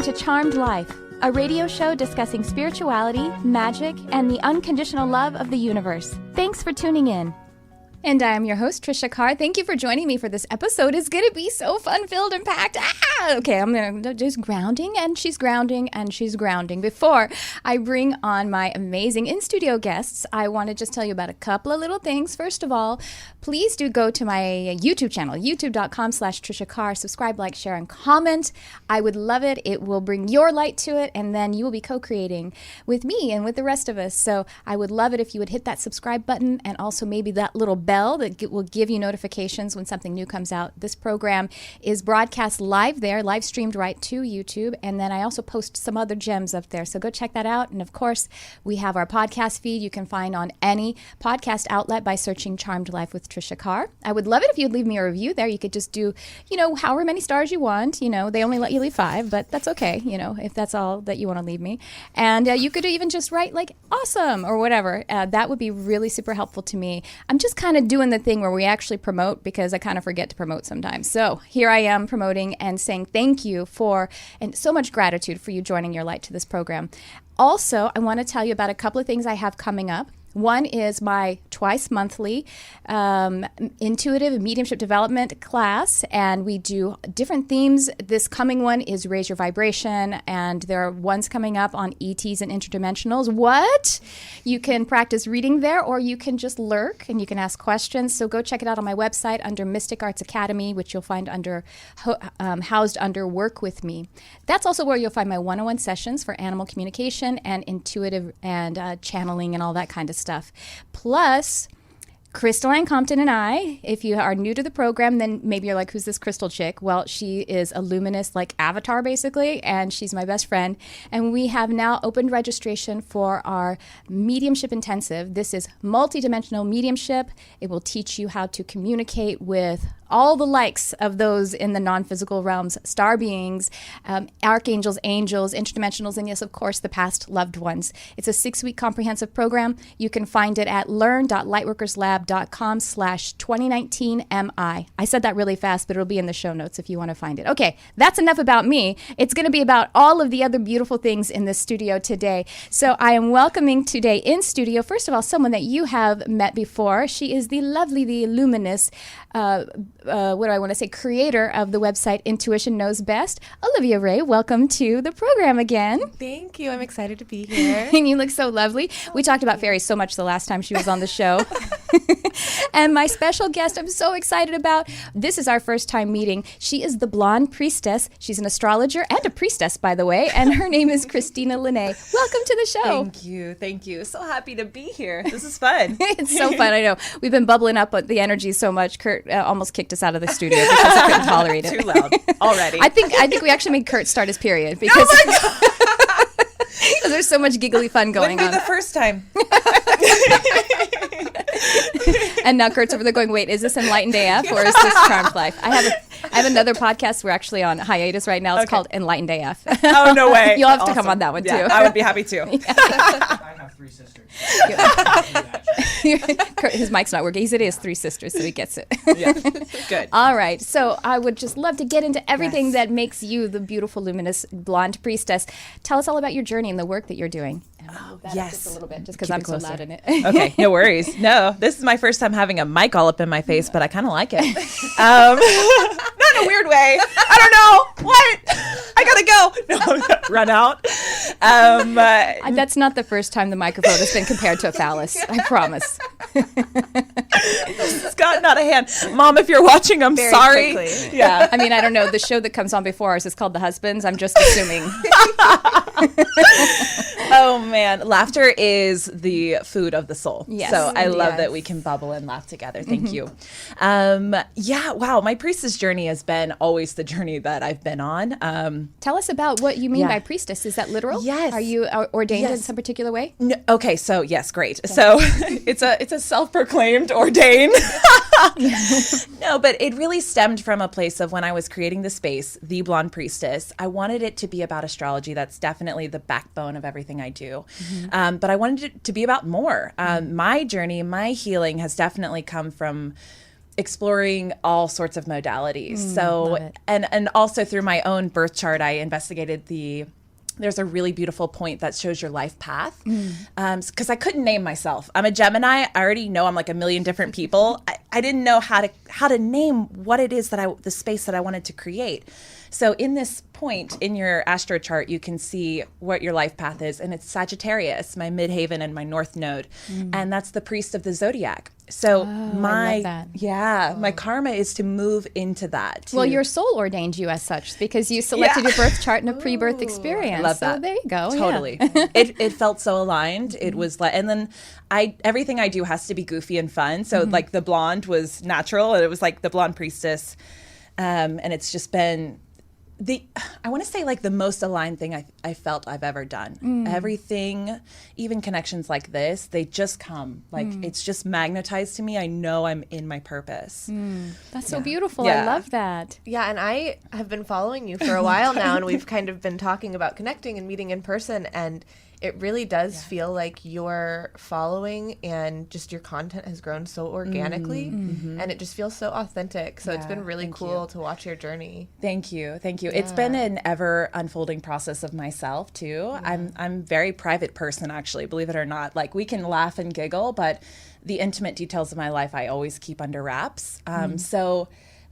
to Charmed Life, a radio show discussing spirituality, magic, and the unconditional love of the universe. Thanks for tuning in. And I am your host, Tricia Carr. Thank you for joining me for this episode. It's going to be so fun-filled and packed. Okay, I'm going to just grounding, and she's grounding, and she's grounding. Before I bring on my amazing in-studio guests, I want to just tell you about a couple of little things. First of all, please do go to my YouTube channel, youtube.com/Tricia Carr. Subscribe, like, share, and comment. I would love it. It will bring your light to it, and then you will be co-creating with me and with the rest of us. So I would love it if you would hit that subscribe button and also maybe that little bell that will give you notifications when something new comes out. This program is broadcast live there, live streamed right to YouTube, and then I also post some other gems up there, so go check that out. And of course, we have our podcast feed you can find on any podcast outlet by searching Charmed Life with Tricia Carr. I would love it if you'd leave me a review there. You could just do, however many stars you want. They only let you leave 5, but that's okay, if that's all that you want to leave me. And you could even just write like awesome or whatever. That would be really super helpful to me. I'm just kind of doing the thing where we actually promote because I kind of forget to promote sometimes. So here I am promoting and saying thank you for, and so much gratitude for you joining your light to this program. Also, I want to tell you about a couple of things I have coming up. One is my twice monthly intuitive mediumship development class, and we do different themes. This coming one is Raise Your Vibration, and there are ones coming up on ETs and interdimensionals. What? You can practice reading there, or you can just lurk and you can ask questions. So go check it out on my website under Mystic Arts Academy, which you'll find under housed under Work With Me. That's also where you'll find my one-on-one sessions for animal communication and intuitive and channeling and all that kind of stuff. Plus, Crystal Compton and I, if you are new to the program, then maybe you're like, who's this Crystal chick? Well, she is a luminous, like avatar, basically, and she's my best friend. And we have now opened registration for our mediumship intensive. This is multidimensional mediumship. It will teach you how to communicate with all the likes of those in the non-physical realms, star beings, archangels, angels, interdimensionals, and yes, of course, the past loved ones. It's a 6-week comprehensive program. You can find it at learn.lightworkerslab.com/2019MI. I said that really fast, but it'll be in the show notes if you want to find it. Okay, that's enough about me. It's going to be about all of the other beautiful things in the studio today. So I am welcoming today in studio, first of all, someone that you have met before. She is the lovely, the luminous, creator of the website Intuition Knows Best, Olivia Rae. Welcome to the program again. Thank you. I'm excited to be here. And you look so lovely. We talked about fairies so much the last time she was on the show. And my special guest I'm so excited about. This is our first time meeting. She is the Blonde Priestess. She's an astrologer and a priestess, by the way. And her name is Christina Lanae. Welcome to the show. Thank you. So happy to be here. This is fun. It's so fun. I know. We've been bubbling up the energy so much. Kurt almost kicked us out of the studio because I couldn't tolerate it. Too loud already. I think we actually made Kurt start his period because there's so much giggly fun going Wouldn't on. be the first time. And now Kurt's over there going, wait, is this Enlightened AF or is this Charmed Life? I have another podcast. We're actually on hiatus right now. It's called Enlightened AF. Oh, no way. You'll have to come on that one, too. I would be happy to. I have 3 sisters. Kurt, his mic's not working. He said he has 3 sisters, so he gets it. Yeah, good. All right. So I would just love to get into everything that makes you the beautiful, luminous, blonde priestess. Tell us all about your journey and the work that you're doing. Yes. Just a little bit, just because I'm so loud in it. Okay, no worries. No, this is my first time having a mic all up in my face, but I kind of like it. Not in a weird way. I don't know. What? I gotta go. No, run out. That's not the first time the microphone has been compared to a phallus. I promise. This has gotten out of hand. Mom, if you're watching, I'm Very sorry. quickly. Yeah. I mean, I don't know. The show that comes on before ours is called The Husbands. I'm just assuming. Oh, man. Laughter is the food of the soul. Yes. So I love Yes. that we can bubble and laugh together. Thank you. Wow. My priestess journey has been always the journey that I've been on. Tell us about what you mean by priestess. Is that literal? Yes. Are you ordained in Yes. some particular way? No, okay, so yes, great. Okay. So it's a self-proclaimed ordained. No, but it really stemmed from a place of when I was creating the space, the Blonde Priestess. I wanted it to be about astrology. That's definitely the backbone of everything I do. Mm-hmm. But I wanted it to be about more. My journey, my healing has definitely come from exploring all sorts of modalities. love So, it. and also through my own birth chart, I investigated there's a really beautiful point that shows your life path. Because I couldn't name myself. I'm a Gemini. I already know I'm like a million different people. I didn't know how to name what it is the space that I wanted to create. So in this point in your astro chart, you can see what your life path is. And it's Sagittarius, my midhaven and my north node. And that's the priest of the zodiac. So I love that. my karma is to move into that. Well, your soul ordained you as such because you selected your birth chart in a pre-birth experience. Love so that. there you go. Totally. It felt so aligned. It was like, and then everything I do has to be goofy and fun. So like the blonde was natural, and it was like the Blonde Priestess. And it's just been I want to say like the most aligned thing I felt I've ever done. Everything, even connections like this, they just come. Like it's just magnetized to me. I know I'm in my purpose. That's so beautiful. Yeah. I love that. Yeah, and I have been following you for a while now, and we've kind of been talking about connecting and meeting in person, and it really does feel like your following and just your content has grown so organically, and it just feels so authentic. So it's been really cool to watch your journey. Thank you. It's been an ever unfolding process of myself too. I'm a very private person, actually, believe it or not. Like we can laugh and giggle, but the intimate details of my life I always keep under wraps.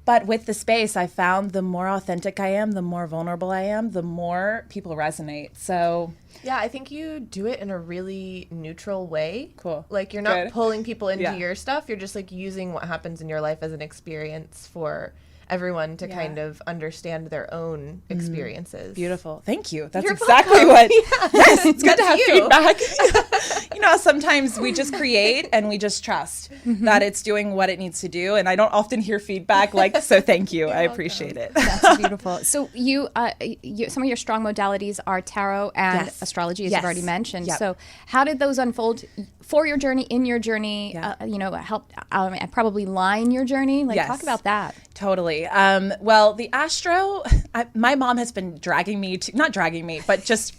But with the space, I found the more authentic I am, the more vulnerable I am, the more people resonate. So Yeah, I think you do it in a really neutral way. Cool. Like you're not Good. pulling people into Yeah. your stuff. You're just like using what happens in your life as an experience for everyone to kind of understand their own experiences. beautiful. Thank you. That's You're exactly welcome. what. Yes, it's good to have you. feedback. Sometimes we just create and we just trust that it's doing what it needs to do. And I don't often hear feedback so thank you. I appreciate it. That's beautiful. So you, some of your strong modalities are tarot and Yes. astrology, as Yes. you've already mentioned. Yep. So how did those unfold for your journey, in your journey, Yeah. help probably line your journey? Like, Yes. talk about that. Totally. Well, the Astro, my mom has been not dragging me, but just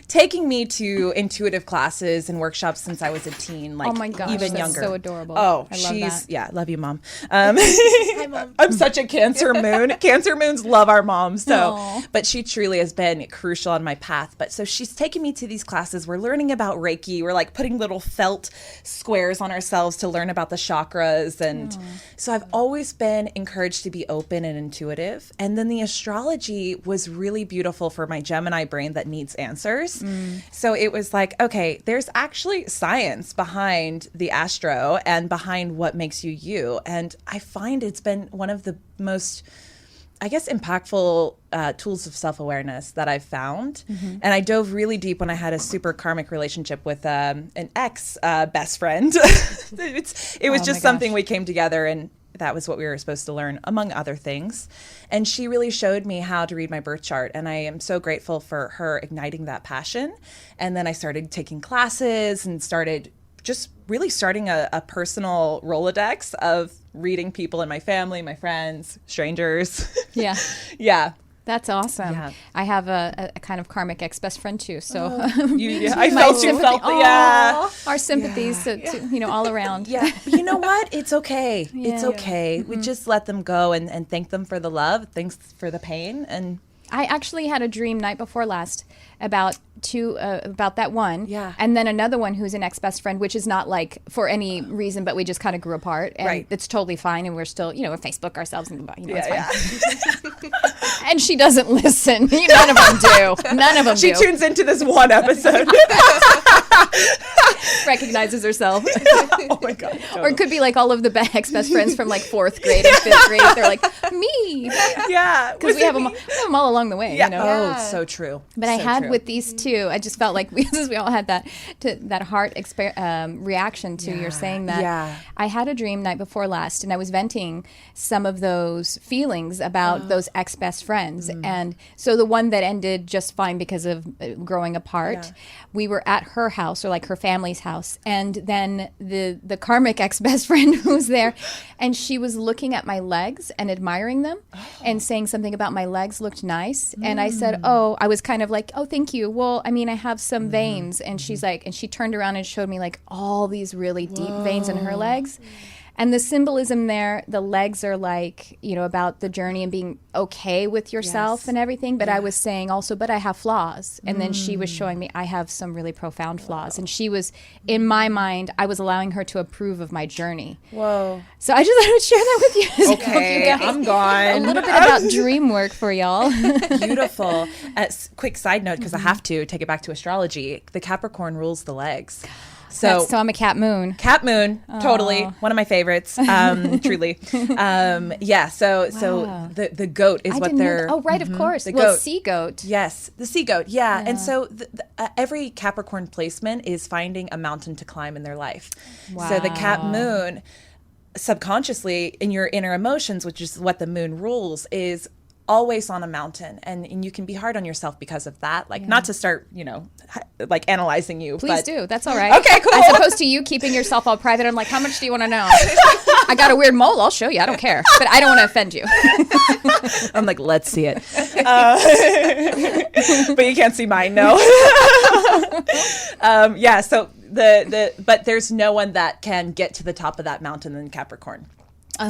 taking me to intuitive classes and workshops since I was a teen, like Oh my gosh, even that's younger. so adorable. Oh, I love that. Yeah, love you, Mom. Hi, Mom. I'm such a Cancer moon. Cancer moons love our moms. So, Aw. but she truly has been crucial on my path. But so she's taken me to these classes. We're learning about Reiki. We're like putting little felt squares on ourselves to learn about the chakras. And so I've always been encouraged to be open and intuitive. And then the astrology was really beautiful for my Gemini brain that needs answers. So it was like, okay, there's actually science behind the astro and behind what makes you you. And I find it's been one of the most, I guess, impactful tools of self-awareness that I've found. And I dove really deep when I had a super karmic relationship with an ex best friend. It was Oh my just something gosh. we came together, and that was what we were supposed to learn, among other things. And she really showed me how to read my birth chart. And I am so grateful for her igniting that passion. And then I started taking classes and started starting a personal Rolodex of reading people in my family, my friends, strangers. Yeah. Yeah. That's awesome. Yeah. I have a kind of karmic ex-best friend too. So I my felt you sympathy- felt the, yeah. our sympathies to all around. Yeah. But you know what? It's okay. It's okay. We just let them go and thank them for the love, thanks for the pain. And I actually had a dream night before last about that one. Yeah. And then another one who's an ex-best friend, which is not like for any reason, but we just kind of grew apart. And Right. it's totally fine. And we're still, we Facebook ourselves and, it's yeah, fine. And she doesn't listen. None of them do. None of them she do. tunes into this one episode. Recognizes herself. Oh my God. Or it could be like all of the ex-best friends from like 4th grade and 5th grade. They're like, me. Yeah. Because we have them all along the way, Yeah. Yeah. Oh, so true. But I So had true. with these two, I just felt like we all had that heart reaction to your saying that. Yeah. I had a dream night before last, and I was venting some of those feelings about those ex-best friends. And so the one that ended just fine because of growing apart, we were at her house, or like her family's house, and then the karmic ex-best friend who was there, and she was looking at my legs and admiring them and saying something about my legs looked nice. And I said, I was kind of like, oh, thank you. Well, I mean, I have some veins. And she's like, and she turned around and showed me like all these really deep veins in her legs. And the symbolism there, the legs are like, about the journey and being okay with yourself and everything. But I was saying also, but I have flaws. And then she was showing me I have some really profound flaws. And she was, in my mind, I was allowing her to approve of my journey. Whoa. So I just thought I would share that with you. So Okay, you guys, I'm gone. A little bit about dream work for y'all. Beautiful. Quick side note, because I have to take it back to astrology. The Capricorn rules the legs. So I'm a cat moon. Cat moon, totally one of my favorites. Truly, yeah. So the goat is what they're. Oh, right, of course. The well, goat. sea goat. Yes, the sea goat. Yeah, and so every Capricorn placement is finding a mountain to climb in their life. Wow. So the cat moon, subconsciously in your inner emotions, which is what the moon rules, is always on a mountain, and you can be hard on yourself because of that. Like, not to start, like analyzing you. Please do. That's all right. Okay, cool. As opposed to you keeping yourself all private. I'm like, how much do you want to know? I got a weird mole. I'll show you. I don't care. But I don't want to offend you. I'm like, let's see it. But you can't see mine, no. Yeah, so but there's no one that can get to the top of that mountain than Capricorn.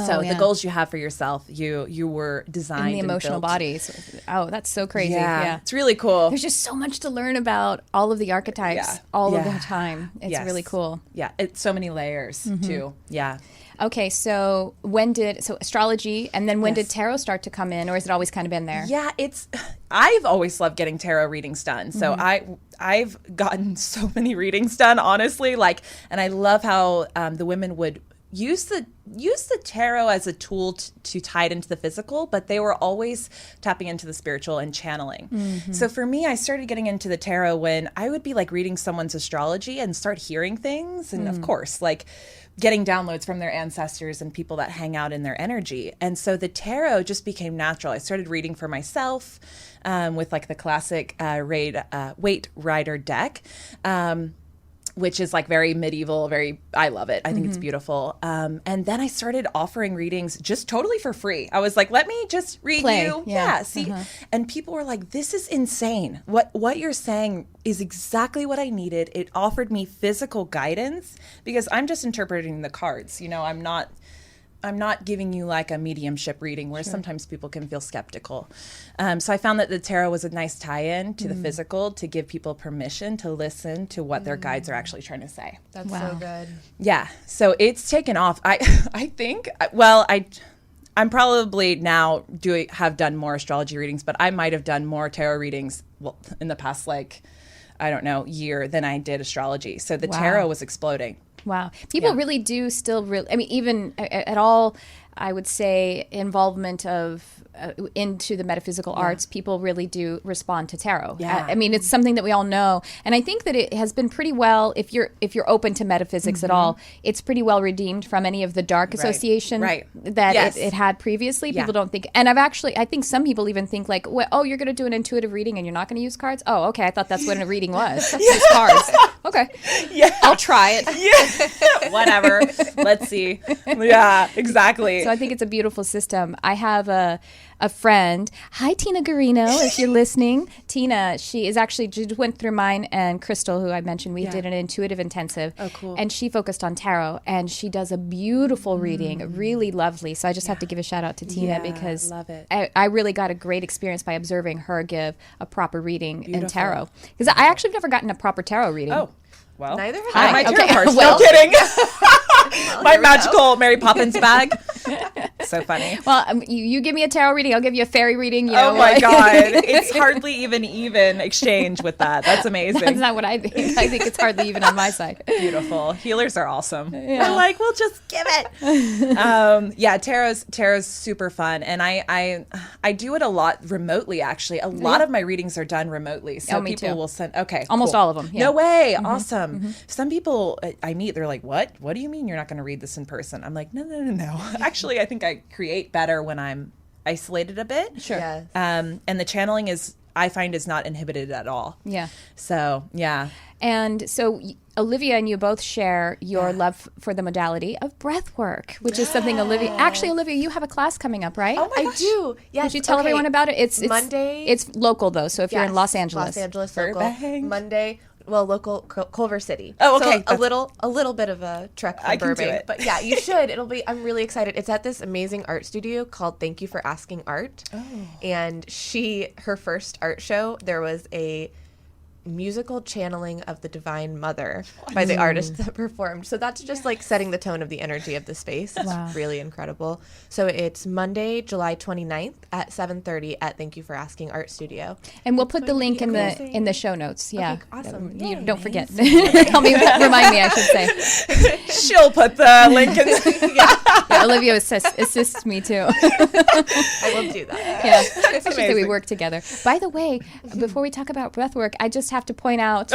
So the goals you have for yourself, you were designed in the emotional and built. bodies. Oh, that's so crazy. Yeah, it's really cool. There's just so much to learn about all of the archetypes all of the time. It's really cool. Yeah, it's so many layers too. Yeah. Okay, so astrology, and then when did tarot start to come in, or has it always kind of been there? Yeah, I've always loved getting tarot readings done. So I've gotten so many readings done, honestly. And I love how the women would use the tarot as a tool to tie it into the physical, but they were always tapping into the spiritual and channeling. So for me, I started getting into the tarot when I would be reading someone's astrology and start hearing things, and of course getting downloads from their ancestors and people that hang out in their energy. And so the tarot just became natural. I started reading for myself with the classic Waite Rider deck, which is very medieval, I love it. I think it's beautiful. And then I started offering readings just totally for free. I was like, let me just read you. Yeah. See, and people were like, this is insane. What you're saying is exactly what I needed. It offered me physical guidance because I'm just interpreting the cards. I'm not giving you a mediumship reading where sometimes people can feel skeptical. So I found that the tarot was a nice tie-in to the physical to give people permission to listen to what their guides are actually trying to say. That's so good. Yeah. So it's taken off. I think, I'm probably now have done more astrology readings, but I might have done more tarot readings in the past, year than I did astrology. So the tarot was exploding. Wow. People really do still even at all, I would say, involvement of into the metaphysical arts, people really do respond to tarot. Yeah. It's something that we all know. And I think that it has been pretty well, if you're open to metaphysics at all, it's pretty well redeemed from any of the dark association that it had previously. People don't think, and I think some people even think you're going to do an intuitive reading and you're not going to use cards? Oh, okay. I thought that's what a reading was. Use cards. Okay. Yeah. I'll try it. Yeah. Whatever. Let's see. Yeah, exactly. So I think it's a beautiful system. I have a friend. Hi, Tina Garino, if you're listening. Tina, she went through mine and Crystal, who I mentioned. We did an intuitive intensive. Oh, cool. And she focused on tarot, and she does a beautiful reading, really lovely. So I just have to give a shout out to Tina because love it. I really got a great experience by observing her give a proper reading in tarot. Because I actually have never gotten a proper tarot reading. Oh. Well, neither have I. I. My tarot cards. No kidding. My magical Mary Poppins bag. So funny. Well, you give me a tarot reading, I'll give you a fairy reading. Oh my God. It's hardly even exchange with that. That's amazing. That's not what I think. I think it's hardly even on my side. Beautiful. Healers are awesome. Yeah. They're we'll just give it. Tarot's super fun. And I do it a lot remotely, actually. A lot of my readings are done remotely. So people will send, almost all of them. Yeah. No way. Awesome. Some people I meet, they're like, what do you mean you're not going to read this in person? I'm like, no. Actually, I think I create better when I'm isolated a bit. Sure. Yes. And the channeling I find is not inhibited at all. Yeah. So, yeah. And so Olivia and you both share your love for the modality of breathwork, which is something Olivia, you have a class coming up, right? Oh my gosh. I do. Yes. Would you tell everyone about it? It's Monday. It's local though. So if you're in Los Angeles. Local. Burbank. Monday. local Culver City. Oh, okay. So a little bit of a trek from I can do Burbank, it. but yeah, you should. I'm really excited. It's at this amazing art studio called Thank You for Asking Art. Oh. And her first art show, there was a musical channeling of the Divine Mother by the artist that performed. So that's just like setting the tone of the energy of the space. It's really incredible. So it's Monday, July 29th at 7:30 at Thank You for Asking Art Studio. And we'll put the link in the show notes. Yeah. Okay, awesome. You don't forget. Remind me, I should say. She'll put the link in. Yeah, Olivia assists me too. I will do that. Yeah. I should say we work together. By the way, before we talk about breathwork, I just have to point out,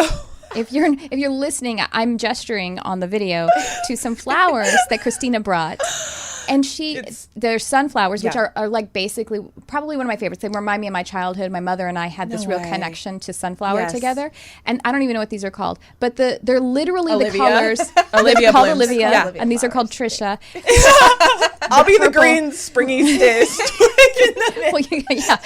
if you're listening, I'm gesturing on the video to some flowers that Christina brought. And they're sunflowers, which are like basically probably one of my favorites. They remind me of my childhood. My mother and I had this real connection to sunflower together. And I don't even know what these are called, but they're literally Olivia. the colors. Olivia called blooms. Olivia, Yeah. and these are called Tricia. I'll be the green springy stitch. Well, yeah.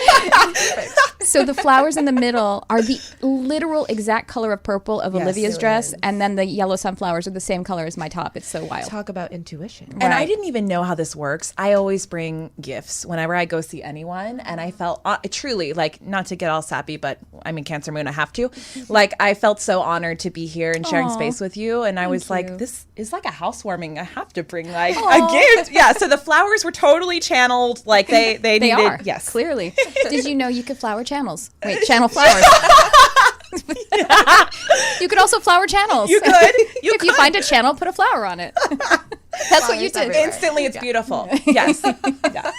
So the flowers in the middle are the literal exact color of purple of Olivia's dress, and then the yellow sunflowers are the same color as my top. It's so wild. Talk about intuition. And I didn't even know how this works. I always bring gifts whenever I go see anyone, and I felt truly, like, not to get all sappy, but I'm in Cancer Moon, I have to. Like, I felt so honored to be here and sharing space with you, and I was like, this is like a housewarming. I have to bring like a gift. Yeah. So the flowers were totally channeled. Like they needed. Are. Yes. Clearly. Did you know you could flower channels? Wait, channel flowers. You could also flower channels. You could. If you find a channel, put a flower on it. That's what you did. Everywhere. Instantly, it's beautiful. Yes. Yeah.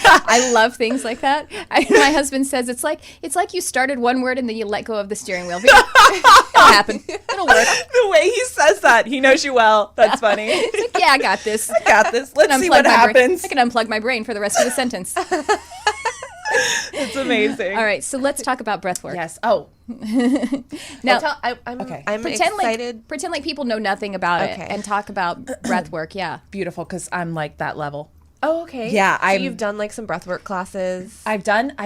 I love things like that. My husband says it's like you started one word and then you let go of the steering wheel. It'll happen. It'll work. The way he says that, he knows you well. That's funny. It's like, yeah, I got this. I got this. Let's see what happens. I can unplug my brain for the rest of the sentence. It's amazing. All right, so let's talk about breathwork. Yes. Oh. Now, I'm pretend excited. like people know nothing about it and talk about breathwork. Yeah. Beautiful, because I'm like that level. Oh, okay. Yeah, so you've done like some breathwork classes. I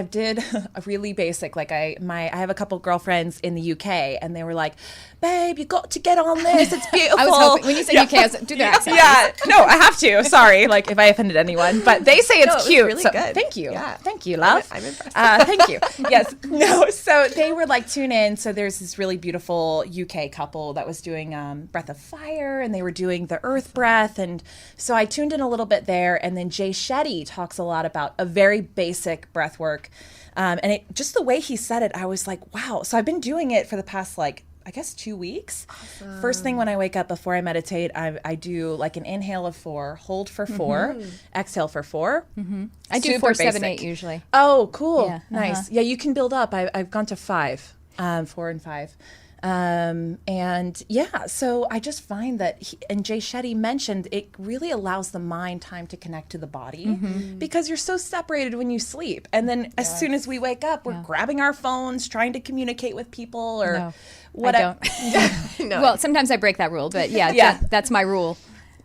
did a really basic, like I have a couple girlfriends in the UK, and they were like, babe, you got to get on this. It's beautiful. I was hoping, when you said UK, I was like, do their accent. Yeah, no, I have to. Sorry, like if I offended anyone, but they say it's cute. Really so good. Thank you. Yeah. Thank you, love. I'm impressed. Thank you. Yes. No, so they were like, tune in. So there's this really beautiful UK couple that was doing Breath of Fire, and they were doing the earth breath. And so I tuned in a little bit there. And then Jay Shetty talks a lot about a very basic breath work. And just the way he said it, I was like, wow. So I've been doing it for the past, like, I guess 2 weeks. Awesome. First thing when I wake up before I meditate, I do like an inhale of 4, hold for 4, exhale for 4. Mm-hmm. I do 4, 7, 8 usually. Oh, cool. Yeah. Nice. Yeah, you can build up. I've gone to 5, 4 and 5. And yeah, so I just find that, and Jay Shetty mentioned, it really allows the mind time to connect to the body because you're so separated when you sleep. And then as soon as we wake up, we're grabbing our phones, trying to communicate with people or whatever. I don't. Well, sometimes I break that rule, but that's my rule.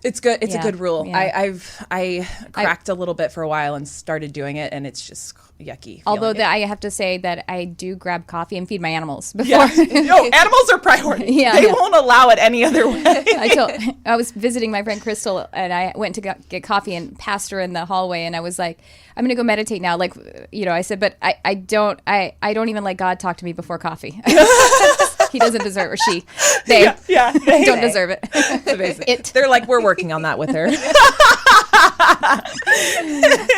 It's good. It's a good rule. Yeah. I cracked a little bit for a while and started doing it, and it's just yucky. Although I have to say that I do grab coffee and feed my animals before. Yeah. No, animals are priority. They won't allow it any other way. I was visiting my friend Crystal, and I went to get coffee and passed her in the hallway, and I was like, I'm going to go meditate now. Like, I said, but I don't even let God talk to me before coffee. He doesn't deserve, or she. They don't deserve it. It's amazing. They're like, we're working on that with her.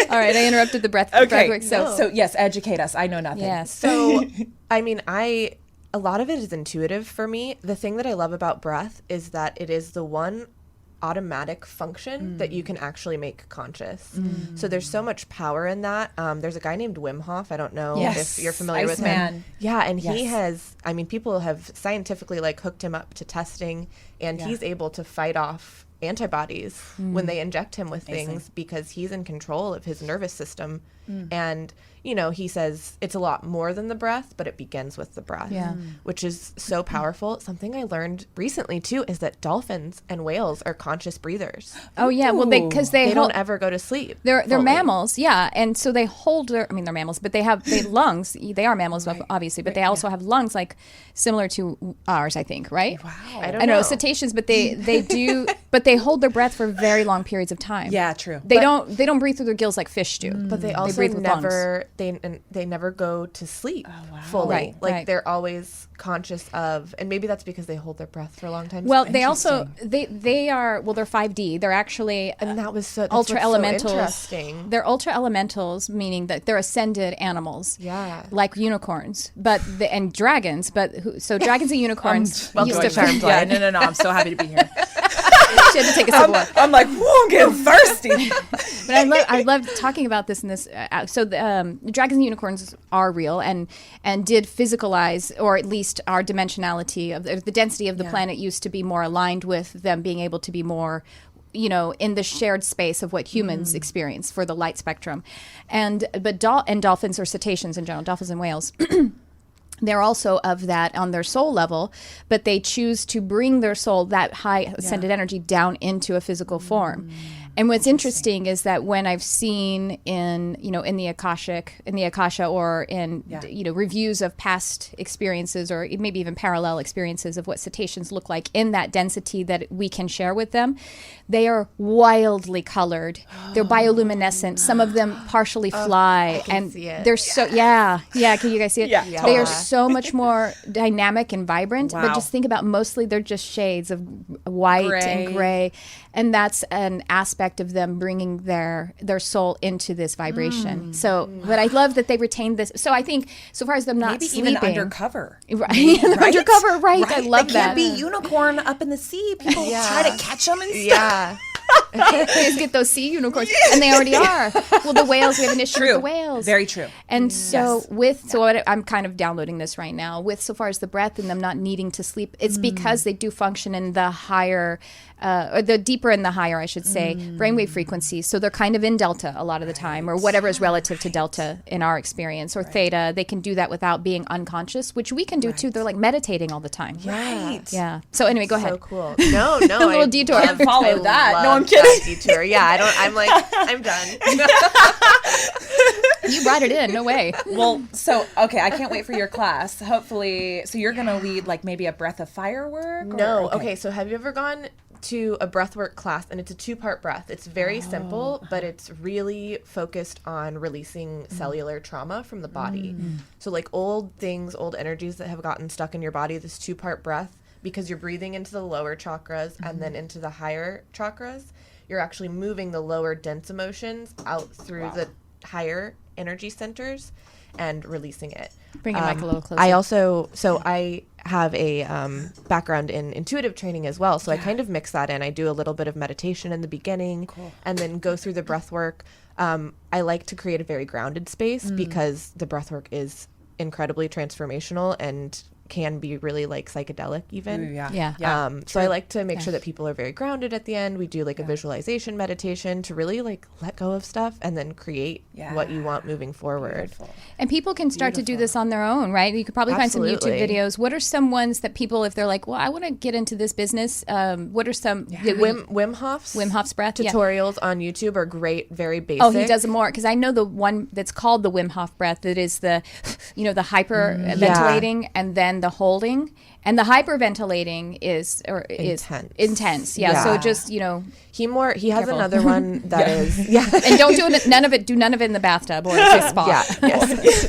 All right, I interrupted the breathwork. So yes, educate us. I know nothing. Yeah. So, I mean, a lot of it is intuitive for me. The thing that I love about breath is that it is the one automatic function that you can actually make conscious. So there's so much power in that. There's a guy named Wim Hof. I don't know if you're familiar with him. Yeah, and he has, people have scientifically like hooked him up to testing, and he's able to fight off antibodies when they inject him with things because he's in control of his nervous system. And, you know, he says it's a lot more than the breath, but it begins with the breath, which is so powerful. Something I learned recently, too, is that dolphins and whales are conscious breathers. Oh, yeah. Well, because they don't ever go to sleep. They're mammals, yeah. And so they hold they're mammals, but they have lungs. They are mammals, obviously, but they also have lungs like similar to ours, I think, right? Wow. I don't know. Cetaceans, but they do, but they hold their breath for very long periods of time. Yeah, true. They don't breathe through their gills like fish do. But they also breathe with never they never go to sleep fully. Right. They're always conscious of, and maybe that's because they hold their breath for a long time. Well, they also they are they're 5D. They're actually and that was that's ultra elementals. So interesting. They're ultra elementals, meaning that they're ascended animals. Yeah, like unicorns, and dragons. So dragons and unicorns. Welcome to Charmed Yeah, Life. no. I'm so happy to be here. She had to take a sip of water. I'm like, whoa, I'm getting thirsty. But I love talking about this in this. So the dragons and unicorns are real and did physicalize, or at least our dimensionality of the density of the planet used to be more aligned with them being able to be more, you know, in the shared space of what humans experience for the light spectrum, and dolphins or cetaceans in general, dolphins and whales. They're also of that on their soul level, but they choose to bring their soul, that high ascended energy, down into a physical form. And what's interesting is that when I've seen in the Akasha, or in reviews of past experiences, or maybe even parallel experiences of what cetaceans look like in that density that we can share with them, they are wildly colored. They're bioluminescent. Some of them partially fly, and see it. they're so Can you guys see it? Yeah, They are so much more dynamic and vibrant. Wow. But just think about, mostly they're just shades of white and gray, and that's an aspect of them bringing their soul into this vibration. But I love that they retained this. So I think, so far as them not Maybe sleeping, even undercover. right? Undercover, right? I love they that. can't be unicorn up in the sea. People try to catch them and stuff. Yeah. Just get those sea unicorns, and they already are. Well, the whales, we have an issue with the whales. Very true. And so I'm kind of downloading this right now with, so far as the breath and them not needing to sleep, it's because they do function in the higher, or the deeper and the higher, I should say, brainwave frequencies. So they're kind of in delta a lot of the time, or whatever is relative to delta in our experience, or theta. They can do that without being unconscious, which we can do too. They're like meditating all the time. Right. Yeah. So anyway, go ahead. So cool. No, A little detour. Can't follow that. No, I'm love kidding. that detour. Yeah, I'm like, I'm done. You brought it in. No way. Well, I can't wait for your class. Hopefully, so you're going to lead like maybe a breath of firework? No. Okay, so have you ever gone to a breathwork class? And it's a 2-part breath. It's very simple, but it's really focused on releasing cellular trauma from the body. So like old things, old energies that have gotten stuck in your body, this 2-part breath, because you're breathing into the lower chakras and then into the higher chakras, you're actually moving the lower dense emotions out through the higher energy centers and releasing it. Bring your mic a little closer. I have a background in intuitive training as well, so I kind of mix that in. I do a little bit of meditation in the beginning, and then go through the breath work. I like to create a very grounded space because the breath work is incredibly transformational and can be really like psychedelic even. So I like to make sure that people are very grounded at the end. We do like a visualization meditation to really like let go of stuff and then create what you want moving forward. And people can start to do this on their own, right? You could probably find some YouTube videos. What are some ones that people, if they're like, well, I want to get into this business, what are some Wim Hof's breath tutorials on YouTube are great, very basic. Oh, he does more, because I know the one that's called the Wim Hof breath, that is the hyper ventilating and then the holding, and the hyperventilating is intense. Yeah. So just he has careful. another one that is and don't do none of it in the bathtub or a spa.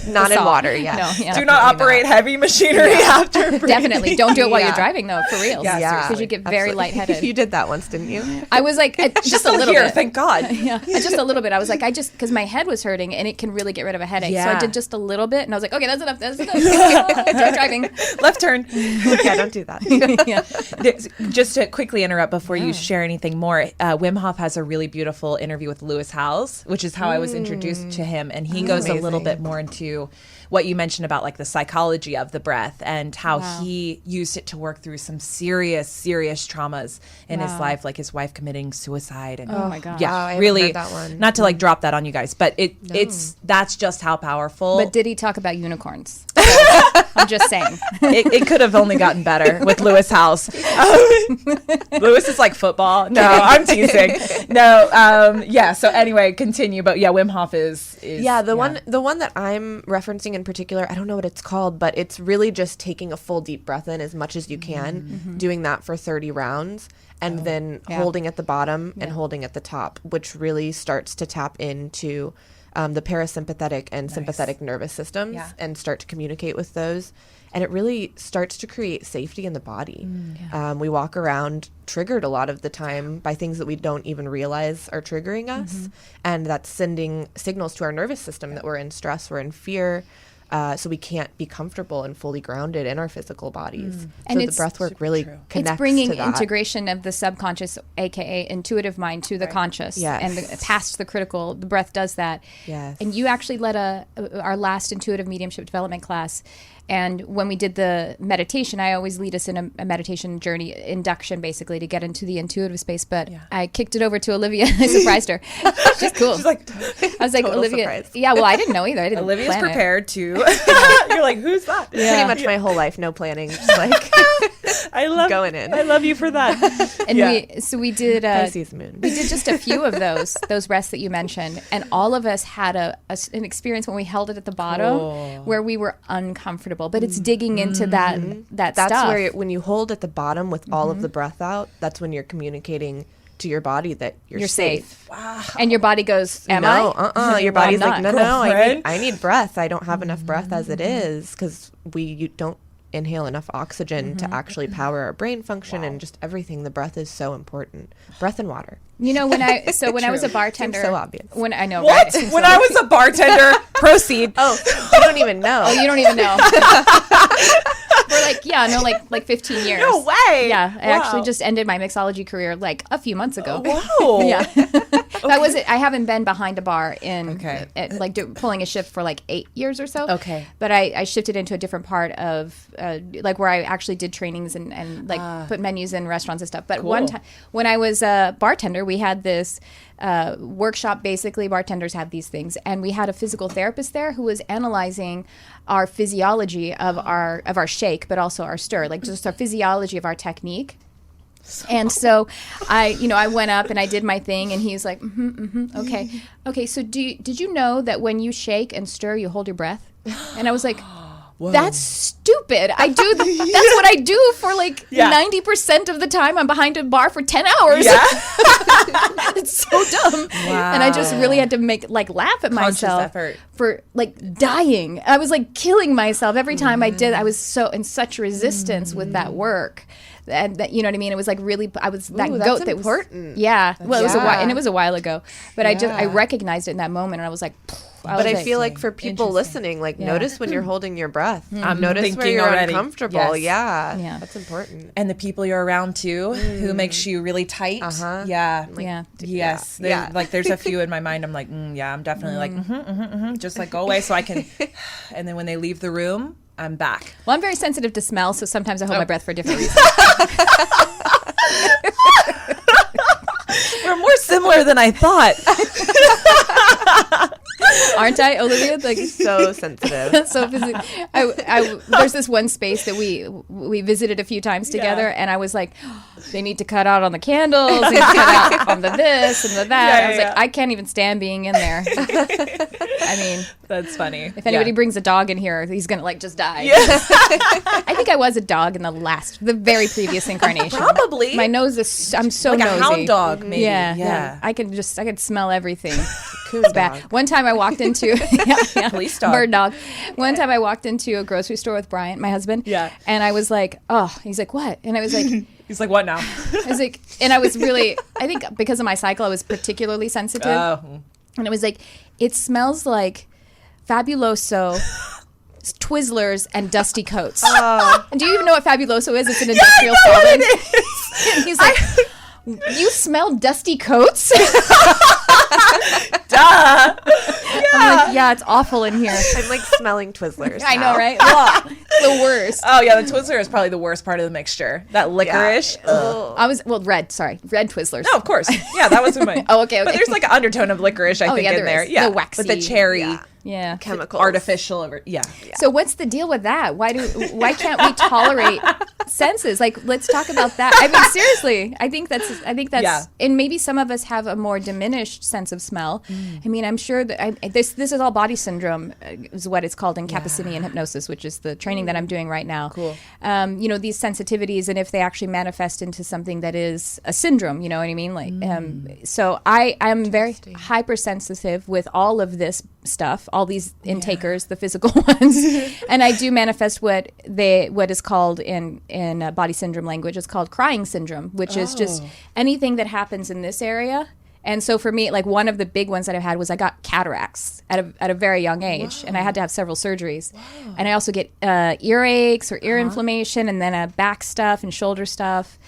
Not in water. Do not operate heavy machinery after breathing. Definitely don't do it while you're driving though, for real. Because you get very lightheaded. You did that once, didn't you? I was like, just a little bit. Thank God. Just a little bit. I was like, because my head was hurting and it can really get rid of a headache. So I did just a little bit and I was like, okay, that's enough. Start driving. Left turn. Yeah, don't do that. Just to quickly interrupt before you share anything more, Wim Hof has a really beautiful interview with Lewis Howes, which is how I was introduced to him. And he goes a little bit more into what you mentioned about like the psychology of the breath and how he used it to work through some serious traumas in his life, like his wife committing suicide. And oh my God. Yeah, I really, heard that one. not to like drop that on you guys, but that's just how powerful. But did he talk about unicorns? I'm just saying. It could have only gotten better with Lewis Howes. Lewis is like football. No, I'm teasing. No, so anyway, continue. But yeah, Wim Hof is the one that I'm referencing in particular, I don't know what it's called, but it's really just taking a full deep breath in as much as you can, doing that for 30 rounds, and then holding at the bottom and holding at the top, which really starts to tap into the parasympathetic and sympathetic nervous systems and start to communicate with those. And it really starts to create safety in the body. We walk around triggered a lot of the time by things that we don't even realize are triggering us. And that's sending signals to our nervous system that we're in stress, we're in fear. So we can't be comfortable and fully grounded in our physical bodies. And so the breath work really connects it's bringing to that. integration of the subconscious, aka intuitive mind, to the conscious, and past the critical. The breath does that. Yes. And you actually led our last intuitive mediumship development class. And when we did the meditation, I always lead us in a meditation journey, induction basically, to get into the intuitive space. But I kicked it over to Olivia. I surprised her. She's cool. She's like, I was like, Olivia. Surprise. Yeah, well, I didn't know either. I didn't Olivia's plan prepared to. You're like, who's that? Pretty much my whole life, no planning, just like I love going in. I love you for that. And we did Pisces moon. we did just a few of those breaths that you mentioned, and all of us had an experience when we held it at the bottom where we were uncomfortable. But it's digging into that That's stuff. where when you hold at the bottom with all of the breath out, that's when you're communicating to your body that you're safe. Wow. And your body goes, am no, I? Your body's I'm like, not. no, Girlfriend. I need breath. I don't have enough breath as it is, because you don't inhale enough oxygen to actually power our brain function and just everything. The breath is so important. Breath and water. You know, when I was a bartender, Seems so obvious. When I know What? right? When I was a bartender, proceed. Oh, you don't even know. Oh, you don't even know. For like 15 years. No way. Yeah, I Wow. actually just ended my mixology career like a few months ago. Whoa. Yeah. That was it. I haven't been behind a bar in pulling a shift for like 8 years or so. Okay. But I shifted into a different part of like where I actually did trainings and like put menus in restaurants and stuff. But one time when I was a bartender, we had this workshop. Basically, bartenders have these things, and we had a physical therapist there who was analyzing our physiology of our shake, but also our stir, like just our physiology of our technique. So I went up and I did my thing, and he's like, okay. So did you know that when you shake and stir, you hold your breath? And I was like, that's stupid. I do. That's what I do for like 90% of the time. I'm behind a bar for 10 hours. Yeah. It's so dumb. Wow. And I just really had to laugh at myself effort. For like dying. I was like killing myself every time I did. I was so in such resistance with that work. And that, you know what I mean? It was like really, I was that goat that important. was, well, it was it was a while ago, but I recognized it in that moment, and I was like, I feel like for people listening, like notice when you're holding your breath. Notice where you're already. uncomfortable. Yes. Yeah. That's important. And the people you're around too, who makes you really tight. Yeah. Yes. There's a few in my mind. I'm like, I'm definitely like, just like go away so I can. And then when they leave the room, I'm back. Well, I'm very sensitive to smell, so sometimes I hold my breath for different reasons. We're more similar than I thought. Aren't I, Olivia? Like so sensitive. So there's this one space that we visited a few times together, and I was like, they need to cut out on the candles, they need to cut out on the this and the that. I was like, I can't even stand being in there. I mean, that's funny. If anybody brings a dog in here, he's gonna like just die. Yeah. I think I was a dog in the very previous incarnation. Probably. My nose is. I'm so like nosy. A hound dog, maybe. Yeah. I could smell everything. It's bad. One time I walked into police dog. Bird dog. One time I walked into a grocery store with Bryant, my husband. Yeah. And I was like, he's like, what? And I was like. He's like, what now? I was like, and I was really, I think because of my cycle, I was particularly sensitive. And it was like, it smells like Fabuloso Twizzlers and dusty coats. Oh. And do you even know what Fabuloso is? It's an industrial solvent. And he's like, you smell dusty coats? Duh. I'm like, yeah, it's awful in here. I'm like smelling Twizzlers. I know, now. right? Ugh, the worst. Oh yeah, the Twizzler is probably the worst part of the mixture. That licorice. Yeah. Ugh. I was, red Twizzlers. No, of course. Yeah, that was my. Oh, okay. But there's like an undertone of licorice, I think, yeah, in there there. is. Yeah, The waxy. with the cherry, Yeah. Chemicals. artificial. Yeah. So what's the deal with that? Why can't we tolerate senses? Like, let's talk about that. I mean, seriously, I think that's, Yeah. and maybe some of us have a more diminished sense of smell. I mean, I'm sure that this is all body syndrome, is what it's called in Cappuccinian hypnosis, which is the training that I'm doing right now. Cool. These sensitivities, and if they actually manifest into something that is a syndrome, you know what I mean? Like, so I'm very hypersensitive with all of this stuff, all these intakers, the physical ones, and I do manifest what is called in body syndrome language, it's called crying syndrome, which is just anything that happens in this area. And so for me, like one of the big ones that I had was I got cataracts at a very young age, and I had to have several surgeries. And I also get earaches or ear inflammation, and then back stuff and shoulder stuff.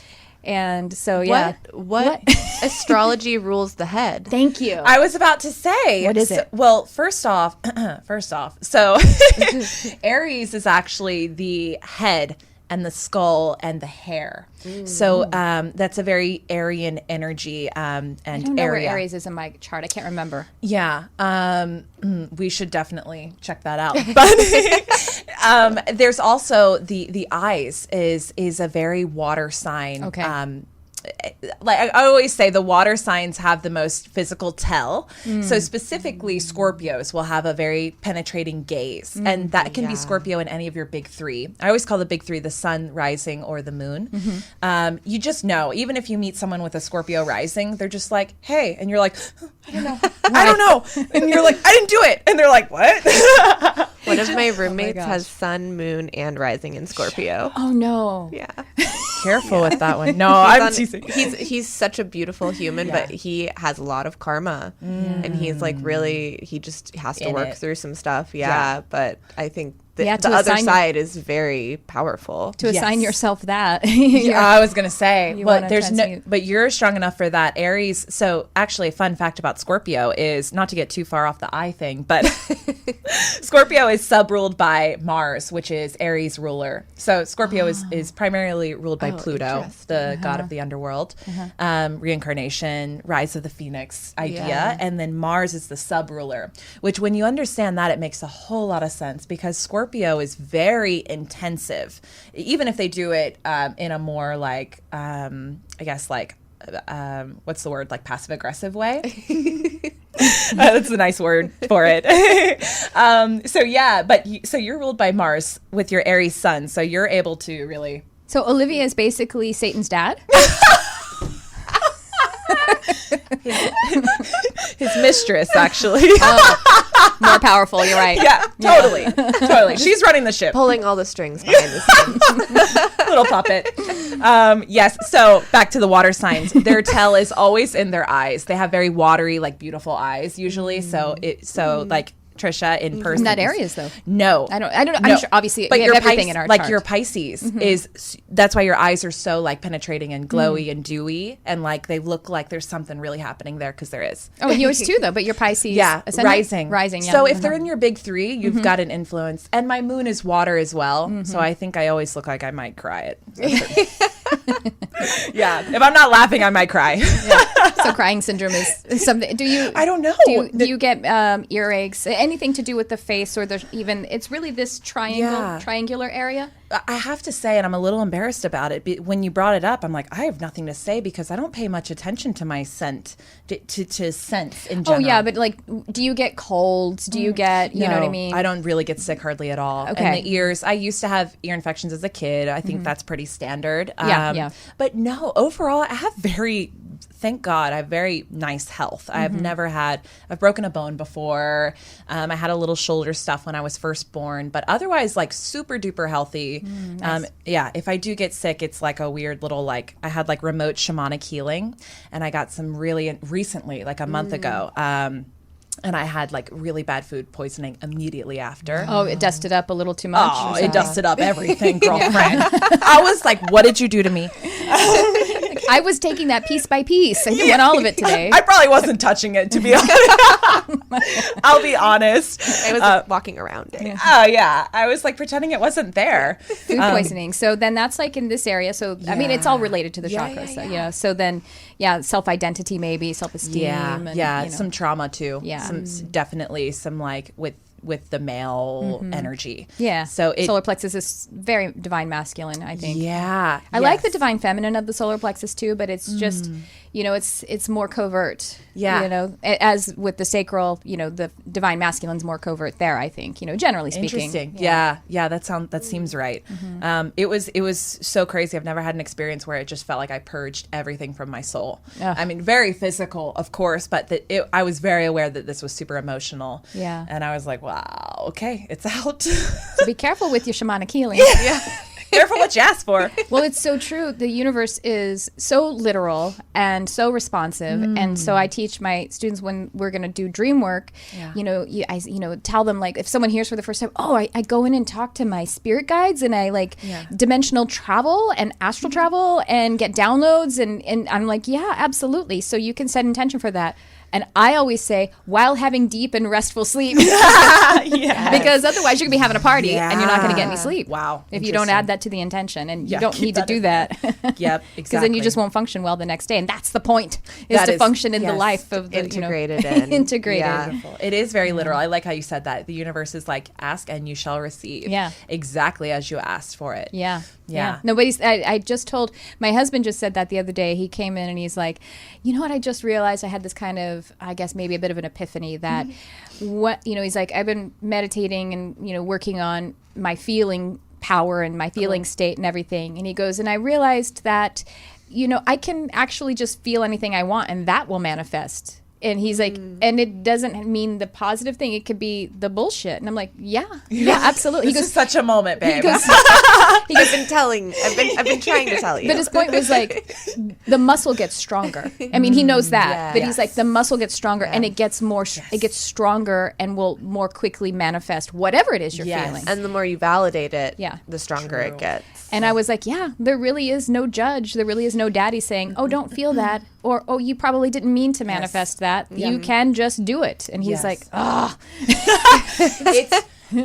And so, yeah. What astrology rules the head? Thank you. I was about to say. What is it? Well, first off, so Aries is actually the head and the skull and the hair. So that's a very Aryan energy and I don't know area. where Aries is in my chart. I can't remember. Yeah, we should definitely check that out. But there's also the eyes is a very water sign. Okay. Like I always say, the water signs have the most physical tell. So specifically, Scorpios will have a very penetrating gaze, and that can be Scorpio in any of your big three. I always call the big three the sun, rising, or the moon. You just know, even if you meet someone with a Scorpio rising, they're just like, "Hey," and you're like, "I don't know, I don't know," and you're like, "I didn't do it," and they're like, "What?" One of my roommates gosh. has sun, moon, and rising in Scorpio. Oh, no. Yeah. Careful with that one. No, I'm teasing. He's such a beautiful human, but he has a lot of karma, and he's like really, he just has to In work it. through some stuff. Yeah. Yeah, but I think the Yeah, to other assign- side is very powerful. To assign Yes. yourself that. Yeah, I was gonna say, You but wanna there's no, transmute. but you're strong enough for that, Aries. So actually, a fun fact about Scorpio is not to get too far off the eye thing, but Scorpio is sub-ruled by Mars, which is Aries ruler. So Scorpio is primarily ruled by Pluto, the god of the underworld, reincarnation, rise of the phoenix idea, Yeah. and then Mars is the sub-ruler. Which, when you understand that, it makes a whole lot of sense because Scorpio is very intensive, even if they do it in a more like I guess like what's the word, like passive aggressive way. That's a nice word for it. So yeah, but so you're ruled by Mars with your Aries sun, so you're able to really. So Olivia is basically Satan's dad? His mistress, actually. More powerful, you're right. Yeah, totally. She's running the ship. Pulling all the strings behind the scenes. Little puppet. Yes. So back to the water signs. Their tell is always in their eyes. They have very watery, like beautiful eyes usually. So like Tricia in person. Not Aries though. No, I don't know. No. I'm sure obviously but we your have everything Pis- in our like chart. your Pisces is that's why your eyes are so like penetrating and glowy and dewy, and like they look like there's something really happening there because there is. Oh, yours too though, but your Pisces Rising. Rising, yeah. So if they're in your big three, you've got an influence. And my moon is water as well. So I think I always look like I might cry yeah. If I'm not laughing, I might cry. So crying syndrome is something. Do you? I don't know. Do you get earaches? Anything to do with the face, or there's even? It's really this triangular area. I have to say, and I'm a little embarrassed about it, when you brought it up, I'm like, I have nothing to say because I don't pay much attention to my scent, to scents in general. Oh yeah, but like, do you get colds? Do you get, you know what I mean? I don't really get sick hardly at all. Okay. And the ears, I used to have ear infections as a kid. I think that's pretty standard. Yeah. But no, overall, I have thank God, I have very nice health. I've broken a bone before. I had a little shoulder stuff when I was first born, but otherwise, like super duper healthy. Nice. If I do get sick, it's like a weird little, like, I had like remote shamanic healing, and I got some really recently, like a month ago. And I had like really bad food poisoning immediately after. Oh, it dusted up a little too much. Oh, it dusted up everything, girlfriend. I was like, what did you do to me? I was taking that piece by piece. I didn't want all of it today. I probably wasn't touching it, to be honest. I'll be honest. I was walking around it. Oh, yeah. I was like pretending it wasn't there. Food poisoning. So then that's like in this area. So, I mean, it's all related to the chakras. So, so then, self-identity maybe, self-esteem. And, some trauma too. Yeah. Definitely some like with the male energy. Yeah. So solar plexus is very divine masculine, I think. Yeah. I like the divine feminine of the solar plexus too, but it's just, it's more covert. Yeah. As with the sacral, the divine masculine's more covert there, I think, generally speaking. Interesting. Yeah. That seems right. It was so crazy. I've never had an experience where it just felt like I purged everything from my soul. Ugh. I mean, very physical, of course, but I was very aware that this was super emotional. Yeah. And I was like, wow, okay, it's out. So be careful with your shamanic healing. Yeah. Careful what you ask for. Well, it's so true. The universe is so literal and so responsive. And so I teach my students when we're going to do dream work, I tell them, like, if someone hears for the first time, I go in and talk to my spirit guides and I dimensional travel and astral travel and get downloads. And I'm like, yeah, absolutely. So you can set intention for that. And I always say, while having deep and restful sleep. Because otherwise you're going to be having a party and you're not going to get any sleep. Wow. If you don't add that to the intention. And you don't need to do that. Yep, exactly. Because then you just won't function well the next day. And that's the point, is to function in the life of the integrated. Integrated. Yeah. Beautiful. It is very literal. I like how you said that. The universe is like, ask and you shall receive. Yeah. Exactly as you asked for it. Yeah. Yeah. Nobody's. I just told my husband just said that the other day. He came in and he's like, you know what? I just realized I had this kind of, I guess maybe a bit of an epiphany that he's like, I've been meditating and working on my feeling power and my feeling state and everything. And he goes, and I realized that I can actually just feel anything I want and that will manifest. And he's like, and it doesn't mean the positive thing. It could be the bullshit. And I'm like, yeah, absolutely. This is such a moment, babe. He goes, I've been trying to tell you. But his point was like, the muscle gets stronger. I mean, he knows that, but he's like, the muscle gets stronger and it gets more, it gets stronger and will more quickly manifest whatever it is you're feeling. And the more you validate it, Yeah. the stronger it gets. And I was like, yeah, there really is no judge. There really is no daddy saying, oh, don't feel that. Or, oh, you probably didn't mean to manifest that. You can just do it. And he's like, oh.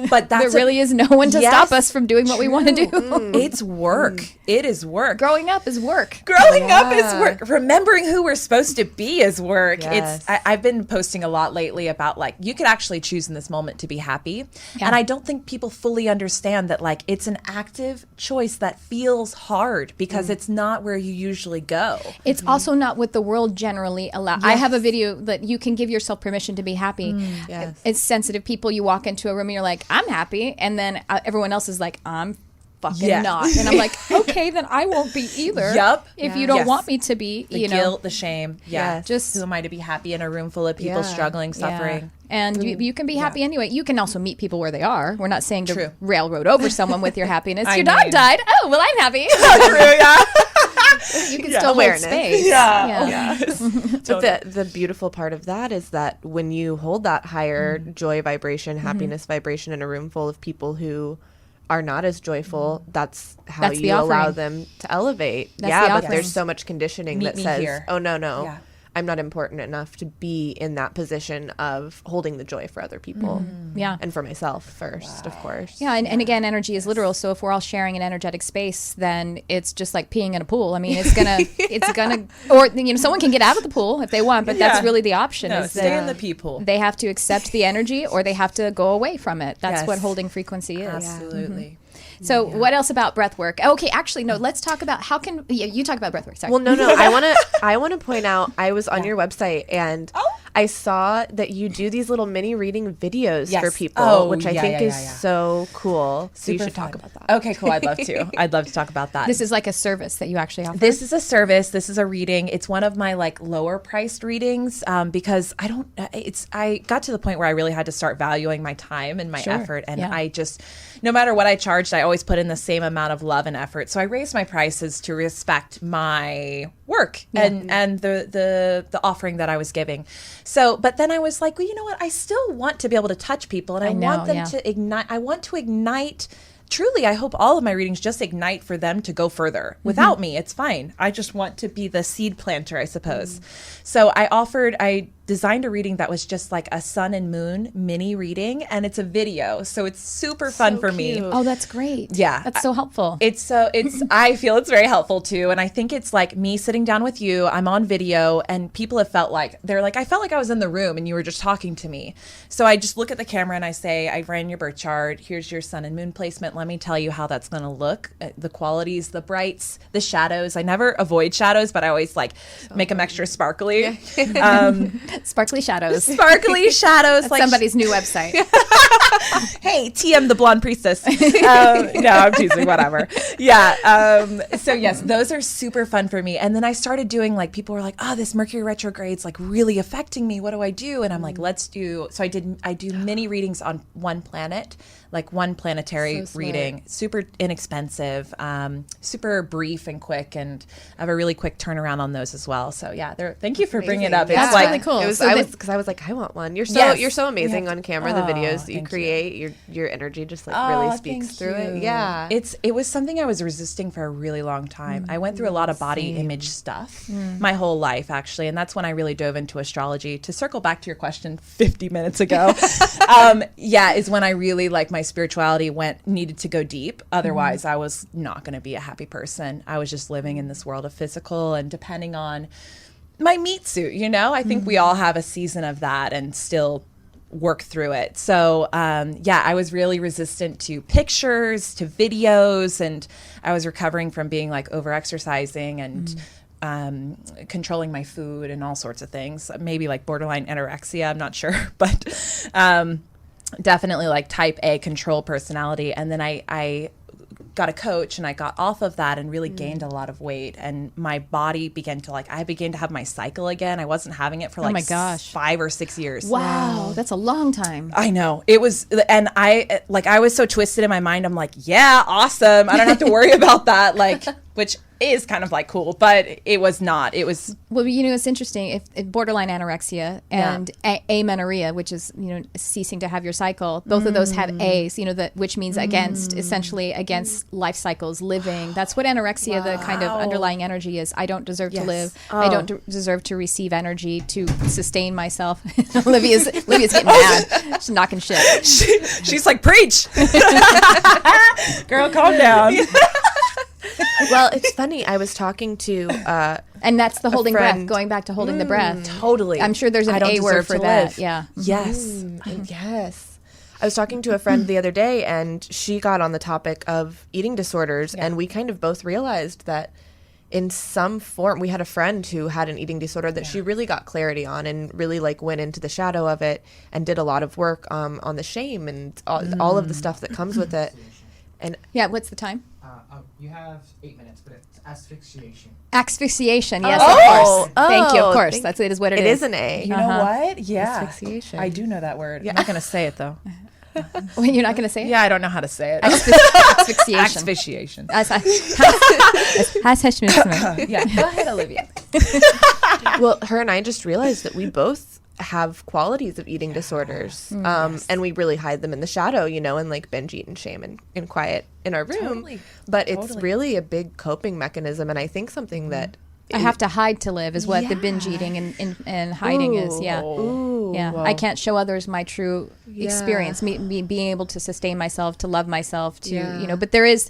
But there really is no one to stop us from doing what we want to do. It's work. It is work. Growing up is work. Growing up is work. Remembering who we're supposed to be is work. Yes. I've been posting a lot lately about like, you could actually choose in this moment to be happy. Yeah. And I don't think people fully understand that like it's an active choice that feels hard because it's not where you usually go. It's also not what the world generally allows. I have a video that you can give yourself permission to be happy. Yes. It's sensitive people. You walk into a room and you're like, I'm happy. And then everyone else is like, I'm fucking not. And I'm like, okay, then I won't be either. Yep. If you don't want me to be, the guilt, the shame. Yeah. Yes. Just who am I to be happy in a room full of people struggling, suffering? And you can be happy anyway. You can also meet people where they are. We're not saying to railroad over someone with your happiness. Your dog died. Oh, well, I'm happy. You can still hold space. But the beautiful part of that is that when you hold that higher joy vibration, happiness vibration in a room full of people who are not as joyful, that's how you allow them to elevate. But there's so much conditioning that says, oh, no. I'm not important enough to be in that position of holding the joy for other people. And for myself first, of course. And again, energy is literal. So if we're all sharing an energetic space, then it's just like peeing in a pool. I mean, it's gonna, or someone can get out of the pool if they want, but that's really the option. No, is stay that in the pee pool. They have to accept the energy, or they have to go away from it. That's what holding frequency is. Absolutely. So what else about breath work? Okay, actually, no, let's talk about how can, you talk about breath work, sorry. Well, no, I want to point out, I was on your website and I saw that you do these little mini reading videos for people, which I think is so cool. So you should talk about that. Okay, cool. I'd love to. I'd love to talk about that. This is like a service that you actually offer? This is a service. This is a reading. It's one of my like lower priced readings because I got to the point where I really had to start valuing my time and my effort. And I just, no matter what I charged, I always put in the same amount of love and effort. So I raised my prices to respect my work and the offering that I was giving. So, but then I was like, well, you know what? I still want to be able to touch people, and I want them to ignite. I want to ignite. Truly, I hope all of my readings just ignite for them to go further. Without me, it's fine. I just want to be the seed planter, I suppose. So I designed a reading that was just like a sun and moon mini reading, and it's a video. So it's super fun for me. Oh, that's great. Yeah. That's so helpful. I feel it's very helpful too. And I think it's like me sitting down with you, I'm on video, and people have felt like, I felt like I was in the room and you were just talking to me. So I just look at the camera and I say, I ran your birth chart. Here's your sun and moon placement. Let me tell you how that's going to look. The qualities, the brights, the shadows. I never avoid shadows, but I always make them extra sparkly. Sparkly shadows. Sparkly shadows. That's somebody's new website. Hey, TM the Blonde Priestess. No, I'm teasing, whatever. Yeah. So yes, those are super fun for me. And then I started doing people were like, oh, this Mercury retrograde's really affecting me. What do I do? And I'm like, let's do. So I do mini readings on one planet, one planetary reading, super inexpensive, super brief and quick. And I have a really quick turnaround on those as well. So yeah, thank you for bringing it up. That's It's really cool. I was like, I want one. You're so amazing on camera. The videos that you create, your energy just really speaks through it. Yeah, it was something I was resisting for a really long time. I went through a lot of body image stuff my whole life, actually, and that's when I really dove into astrology. To circle back to your question 50 minutes ago, is when I really my spirituality needed to go deep. Otherwise, I was not going to be a happy person. I was just living in this world of physical and depending on my meat suit, I think we all have a season of that and still work through it. So, I was really resistant to pictures, to videos, and I was recovering from being over-exercising and controlling my food and all sorts of things. Maybe borderline anorexia, I'm not sure, but definitely type A control personality. And then I got a coach and I got off of that and really gained a lot of weight, and my body began to I began to have my cycle again. I wasn't having it for 5 or 6 years. Wow, that's a long time. I know. It was, and I was so twisted in my mind. I'm like, yeah, awesome. I don't have to worry about that. Which is kind of cool, but it was not. It was. Well, it's interesting. If borderline anorexia and amenorrhea, which is ceasing to have your cycle, both of those have A's. Which means essentially against life cycles, living. That's what anorexia, the kind of underlying energy is. I don't deserve to live. I don't deserve to receive energy to sustain myself. Olivia's getting mad. She's knocking shit. She's like, preach, girl, calm down. Well, it's funny. I was talking to and that's the holding breath. Going back to holding the breath. Totally. I'm sure there's an A word for that. Live. Yeah. Yes. Yes. I was talking to a friend the other day, and she got on the topic of eating disorders, and we kind of both realized that in some form, we had a friend who had an eating disorder that she really got clarity on, and really went into the shadow of it and did a lot of work on the shame and all of the stuff that comes with it. And what's the time? You have 8 minutes, but it's asphyxiation. Asphyxiation, yes, of course. Thank you, of course. That's it. Is what it is. It is an A. You know what? Yeah. Asphyxiation. I do know that word. Yeah. I'm not going to say it, though. When you're not going to say it? Yeah, I don't know how to say it. Asphyxiation. Asphyxiation. Yeah, go ahead, Olivia. Well, her and I just realized that we both have qualities of eating disorders, and we really hide them in the shadow, and binge eat and shame and quiet in our room. Totally. But it's really a big coping mechanism, and I think something that I have to hide to live is what the binge eating and hiding is. Yeah. Ooh, yeah. wow. I can't show others my true experience, me being able to sustain myself, to love myself, to, but there's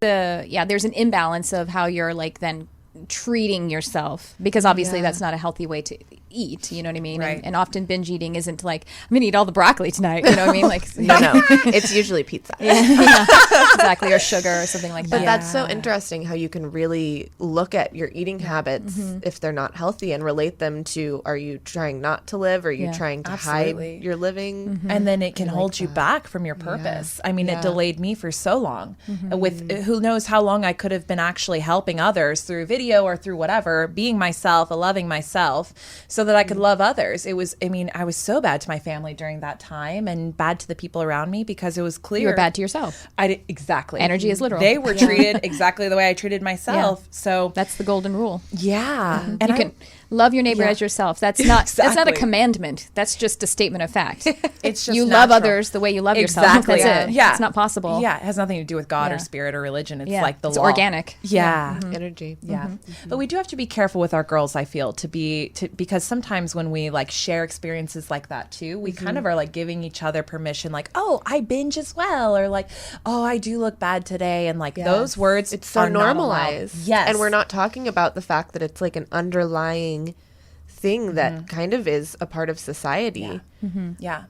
an imbalance of how you're then treating yourself, because obviously that's not a healthy way to eat, you know what I mean? Right. And often binge eating isn't I'm gonna eat all the broccoli tonight, you know what I mean? No, it's usually pizza. Exactly, or sugar or something like that. But that's so interesting how you can really look at your eating habits if they're not healthy and relate them to, are you trying not to live? Are you trying to hide your living? And then it can hold you back from your purpose. I mean, it delayed me for so long with who knows how long I could have been actually helping others through videos video or through whatever, being myself, loving myself so that I could love others. I was so bad to my family during that time and bad to the people around me because it was clear. You were bad to yourself. Exactly. Energy is literal. They were treated exactly the way I treated myself. Yeah. So that's the golden rule. Yeah. And you can love your neighbor as yourself. That's not that's not a commandment. That's just a statement of fact. It's just you love others the way you love yourself. Exactly. That's it. Yeah. It's not possible. Yeah. It has nothing to do with God or spirit or religion. It's like the it's law. organic. Yeah. Energy. Yeah. But we do have to be careful with our girls, I feel, because sometimes when we like share experiences like that too, we kind of are like giving each other permission, like, oh, I binge as well, or like, oh, I do look bad today. And like those words, it's so normalized. Yes. And we're not talking about the fact that it's like an underlying thing that kind of is a part of society. Yeah.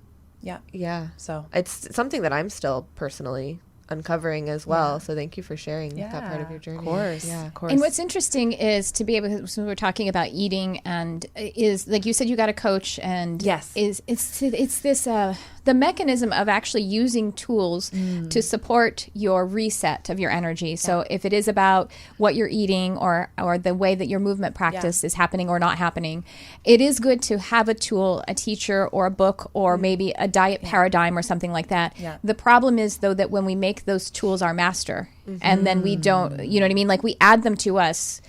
Yeah. So it's something that I'm still personally uncovering as well. So thank you for sharing that part of your journey. Of course. Yeah. Of course. And what's interesting is to be able, so we're talking about eating, and is like you said, you got a coach, and yes, it's this the mechanism of actually using tools to support your reset of your energy. So if it is about what you're eating or the way that your movement practice is happening or not happening, it is good to have a tool, a teacher, or a book, or maybe a diet paradigm or something like that. The problem is, though, that when we make those tools our master, and then we don't, you know what I mean? Like we add them to us.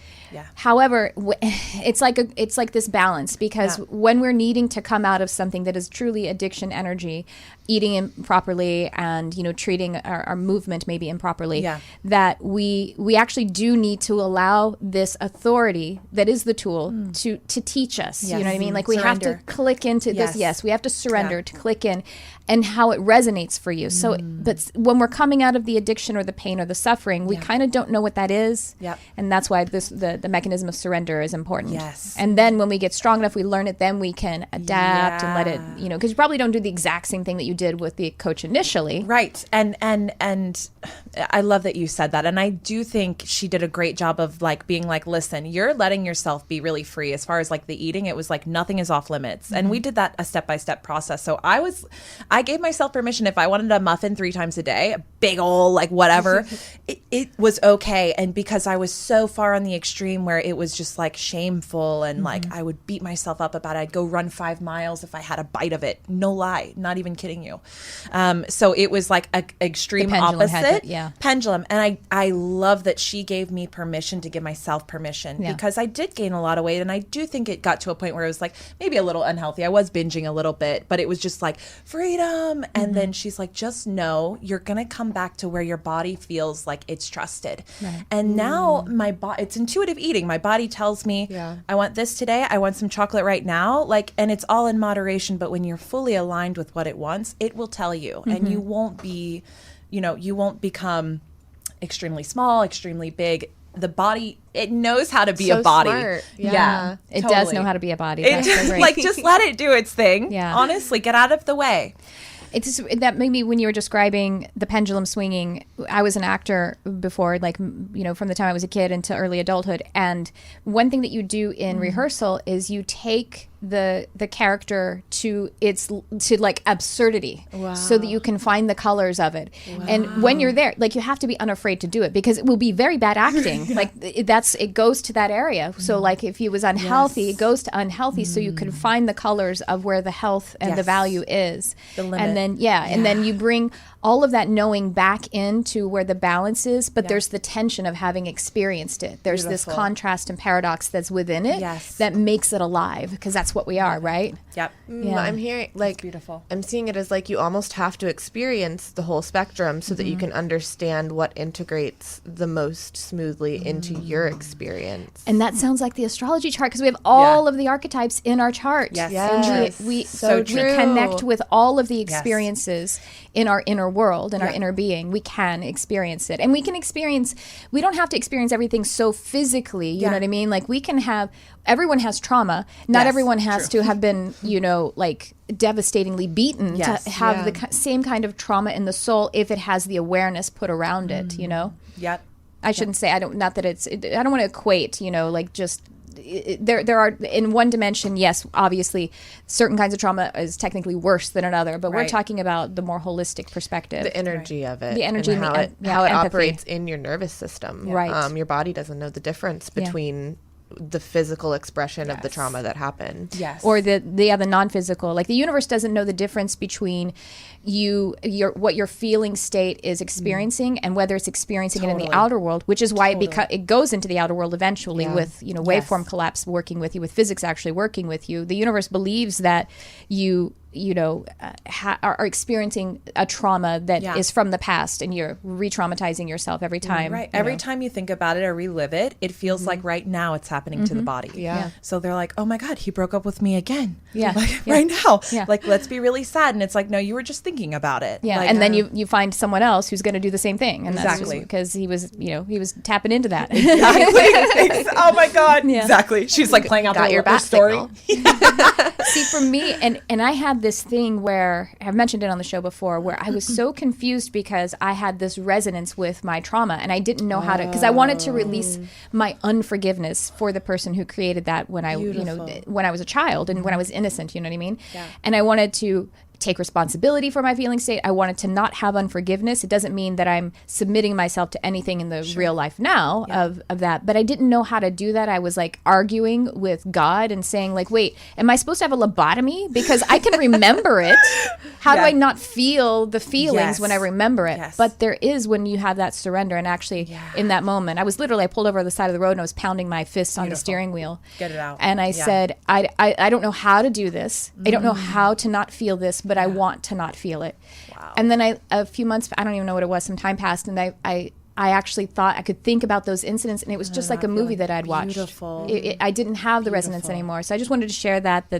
However, it's like this balance, because when we're needing to come out of something that is truly addiction energy, eating improperly and treating our movement maybe improperly, that we actually do need to allow this authority that is the tool to teach us. You know what I mean? Like we have to click into this. Yes, we have to surrender to click in, and how it resonates for you. So, but when we're coming out of the addiction or the pain or the suffering, we kind of don't know what that is. And that's why the mechanism of surrender is important. Yes. And then when we get strong enough, we learn it, then we can adapt and let it, because you probably don't do the exact same thing that you did with the coach initially. Right. And I love that you said that. And I do think she did a great job of like being like, listen, you're letting yourself be really free. As far as like the eating, it was like nothing is off limits. And we did that a step-by-step process. So I gave myself permission, if I wanted a muffin 3 times a day, a big old like whatever, it was okay. And because I was so far on the extreme where it was just like shameful and like I would beat myself up about it. I'd go run 5 miles if I had a bite of it. No lie, not even kidding you. So it was like an extreme opposite pendulum. And I love that she gave me permission to give myself permission, because I did gain a lot of weight. And I do think it got to a point where it was like maybe a little unhealthy. I was binging a little bit, but it was just like freedom. And then she's like, just know you're going to come back to where your body feels like it's trusted. And now my body, it's intuitive eating. My body tells me, I want this today. I want some chocolate right now. Like, and it's all in moderation. But when you're fully aligned with what it wants, it will tell you, and you won't be, you won't become extremely small, extremely big. The body, it knows how to be a body. Smart. It does know how to be a body. That's so great. Like, just let it do its thing. Honestly, get out of the way. It's that made me, when you were describing the pendulum swinging, I was an actor before, like, from the time I was a kid into early adulthood. And one thing that you do in rehearsal is you take the character to like absurdity, so that you can find the colors of it. And when you're there, like, you have to be unafraid to do it, because it will be very bad acting. Like it goes to that area. So like if he was unhealthy, it goes to unhealthy, so you can find the colors of where the health and the value is. The limit. And then and then you bring all of that knowing back into where the balance is, but there's the tension of having experienced it. There's this contrast and paradox that's within it that makes it alive, because that's what we are, right? I'm hearing, like, it's beautiful. I'm seeing it as like you almost have to experience the whole spectrum so that you can understand what integrates the most smoothly into your experience. And that sounds like the astrology chart, because we have all of the archetypes in our chart. And we connect with all of the experiences in our inner world, in our inner being. We can experience it. And we don't have to experience everything so physically, you know what I mean? Like, we can have, everyone has trauma. Not everyone has to have been, like, devastatingly beaten to have the same kind of trauma in the soul, if it has the awareness put around it, I shouldn't say, I don't want to equate, like, just there are, in one dimension, yes, obviously, certain kinds of trauma is technically worse than another, but we're talking about the more holistic perspective. The energy of it. The energy and and how it empathy. operates in your nervous system. Yeah. Right. Your body doesn't know the difference between the physical expression of the trauma that happened. Yes. Or the non-physical. Like the universe doesn't know the difference between what your feeling state is experiencing and whether it's experiencing it in the outer world, which is why it goes into the outer world eventually with, waveform collapse working with you, with physics actually working with you. The universe believes that you are experiencing a trauma that is from the past, and you're re-traumatizing yourself every time. Right. Every time you think about it or relive it, it feels like right now it's happening to the body. Yeah. So they're like, oh my God, he broke up with me again. Yeah. Like, right now. Yeah. Like, let's be really sad. And it's like, no, you were just thinking about it. Yeah. Like, And then you find someone else who's going to do the same thing. And Exactly. that's because he was tapping into that. Exactly. Oh my God. Yeah. Exactly. She's like playing out Got the your little bat story. signal. See, for me, and I had this thing where, I've mentioned it on the show before, where I was so confused because I had this resonance with my trauma, and I didn't know how to, because I wanted to release my unforgiveness for the person who created that when I was a child and when I was innocent, you know what I mean? Yeah. And I wanted to take responsibility for my feeling state. I wanted to not have unforgiveness. It doesn't mean that I'm submitting myself to anything in the real life now of that, but I didn't know how to do that. I was like arguing with God and saying like, wait, am I supposed to have a lobotomy? Because I can remember it. How do I not feel the feelings when I remember it? Yes. But there is when you have that surrender. And actually in that moment, I pulled over the side of the road and I was pounding my fist on the steering wheel. Get it out. And I said, I don't know how to do this. I don't know how to not feel this, but I want to not feel it. Wow. And then a few months, I don't even know what it was, some time passed, and I actually thought I could think about those incidents, and it was just like a movie that I'd watched. Beautiful. I didn't have the resonance anymore. So I just wanted to share that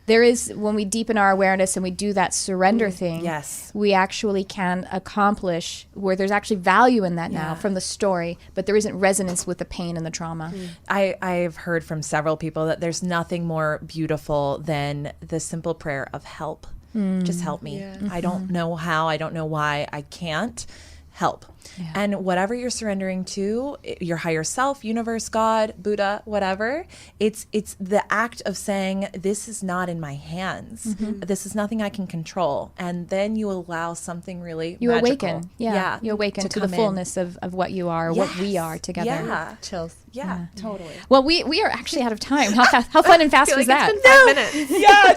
there is, when we deepen our awareness and we do that surrender thing, we actually can accomplish where there's actually value in that now from the story, but there isn't resonance with the pain and the trauma. I've heard from several people that there's nothing more beautiful than the simple prayer of help. Just help me. Yeah. I don't know how. I don't know why. I can't. Help. Yeah. And whatever you're surrendering to, your higher self, universe, God, Buddha, whatever, it's the act of saying, this is not in my hands. This is nothing I can control. And then you allow something really magical. Awaken. Yeah. You awaken to the fullness of what you are, what we are together. Yeah. Chills. Yeah, totally. Well, we are actually out of time. How fun and fast was that? It's been 5 minutes. Yeah,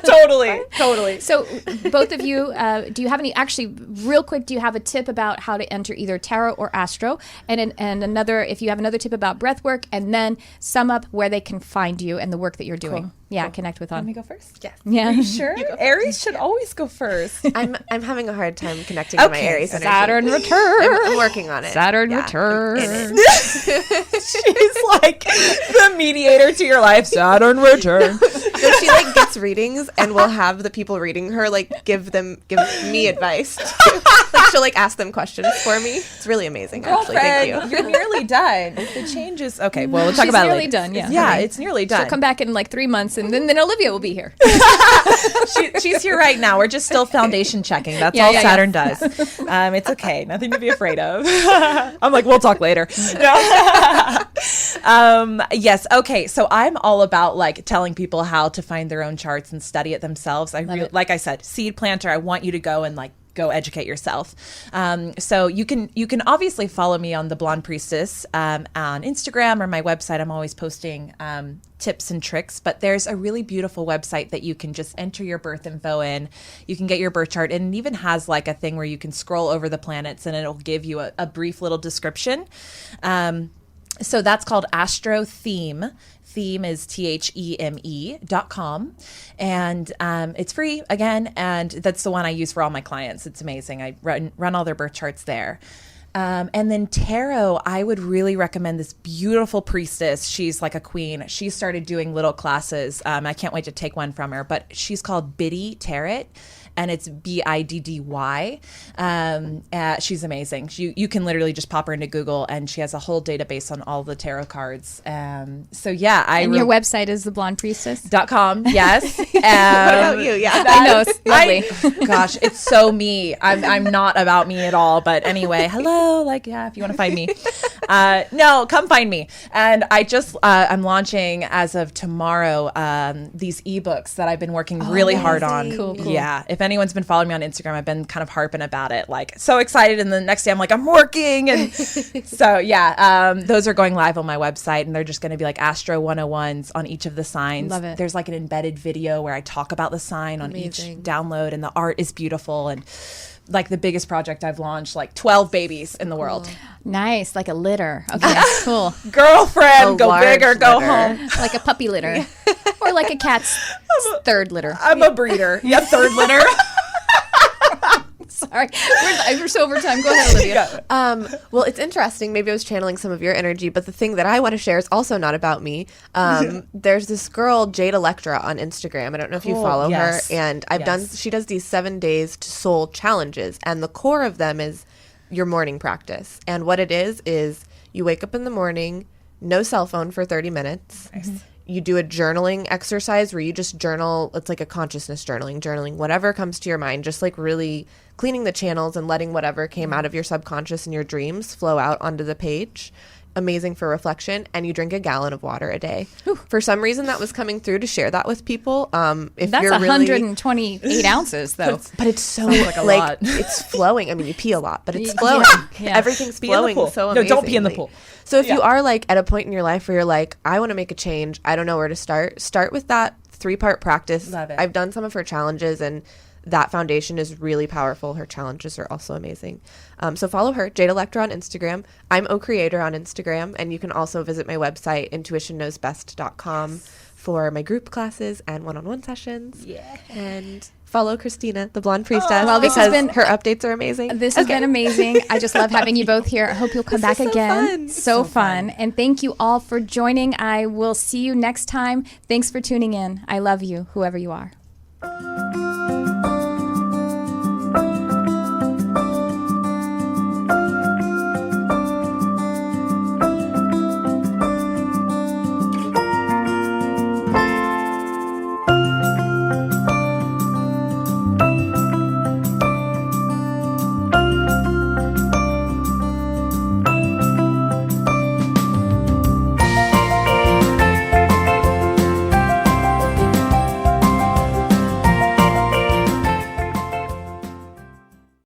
totally. So both of you, do you have any, actually, real quick, do you have a tip about how to enter either tarot or astro? And another, if you have another tip about breath work, and then sum up where they can find you and the work that you're doing. Cool. Yeah, connect with on. Let me go first? Yes. Yeah. Are you sure? Aries should always go first. I'm having a hard time connecting to my Aries energy. Saturn return. I'm working on it. Saturn return. She's like the mediator to your life. Saturn return. So she like gets readings and will have the people reading her like give me advice. Like she'll like ask them questions for me. It's really amazing. Girlfriend, actually. Thank you. you're nearly done. The changes. Okay, well, we'll talk about it nearly later. done, yeah. Yeah, it's nearly done. She'll come back in like 3 months, and then Olivia will be here. She's here right now. We're just still foundation checking. That's all Saturn does. It's okay. Nothing to be afraid of. I'm like, we'll talk later. No. Yes. Okay. So I'm all about like telling people how to find their own charts and study it themselves. Like I said, seed planter. I want you to go and like go educate yourself. So you can obviously follow me on the Blonde Priestess on Instagram or my website. I'm always posting tips and tricks, but there's a really beautiful website that you can just enter your birth info in. You can get your birth chart, and it even has like a thing where you can scroll over the planets and it'll give you a brief little description. So that's called Astro Theme. Theme is THEME.com. And it's free again. And that's the one I use for all my clients. It's amazing. I run all their birth charts there. And then tarot, I would really recommend this beautiful priestess. She's like a queen. She started doing little classes. I can't wait to take one from her, but she's called Biddy Tarot. And it's BIDDY. She's amazing. You can literally just pop her into Google, and she has a whole database on all the tarot cards. So yeah, your website is theblondepriestess.com. Yes. What about you? Yeah, I know. It's lovely. Gosh, it's so me. I'm not about me at all. But anyway, hello. hello, like, yeah, if you want to find me. No, come find me. And I just, I'm launching as of tomorrow these ebooks that I've been working really hard on. Cool. Yeah. If anyone's been following me on Instagram, I've been kind of harping about it, like so excited. And the next day I'm like, I'm working. And so, yeah, those are going live on my website, and they're just going to be like Astro 101s on each of the signs. Love it. There's like an embedded video where I talk about the sign on each download, and the art is beautiful. And like the biggest project I've launched, like 12 babies in the world. Nice, like a litter. Okay, that's cool. Girlfriend, go big or go home. Like a puppy litter. Or like a cat's third litter. I'm a breeder. Yeah, third litter. Sorry. We're so over time. Go ahead, Olivia. Well, it's interesting. Maybe I was channeling some of your energy, but the thing that I want to share is also not about me. There's this girl, Jade Electra, on Instagram. I don't know if you follow her. And she does these 7 days to soul challenges. And the core of them is your morning practice. And what it is you wake up in the morning, no cell phone for 30 minutes. Nice. You do a journaling exercise where you just journal. It's like a consciousness journaling whatever comes to your mind, just like really cleaning the channels and letting whatever came out of your subconscious and your dreams flow out onto the page. Amazing for reflection. And you drink a gallon of water a day. Ooh. For some reason, that was coming through to share that with people. If that's you're 128 ounces, though. But it's so like a lot. It's flowing. I mean, you pee a lot, but it's flowing. Yeah. Everything's flowing so amazingly. No, don't pee in the pool. So if you are like at a point in your life where you're like, I want to make a change, I don't know where to start with that 3-part practice. Love it. I've done some of her challenges, and that foundation is really powerful. Her challenges are also amazing. So follow her, Jade Electra, on Instagram. I'm O-Creator on Instagram, and you can also visit my website, intuitionknowsbest.com, for my group classes and one-on-one sessions. Yeah. And follow Christina, the Blonde Priestess, well, this has been, her updates are amazing. This has been amazing. I just love having you both here. I hope you'll come back again. So fun. And thank you all for joining. I will see you next time. Thanks for tuning in. I love you, whoever you are.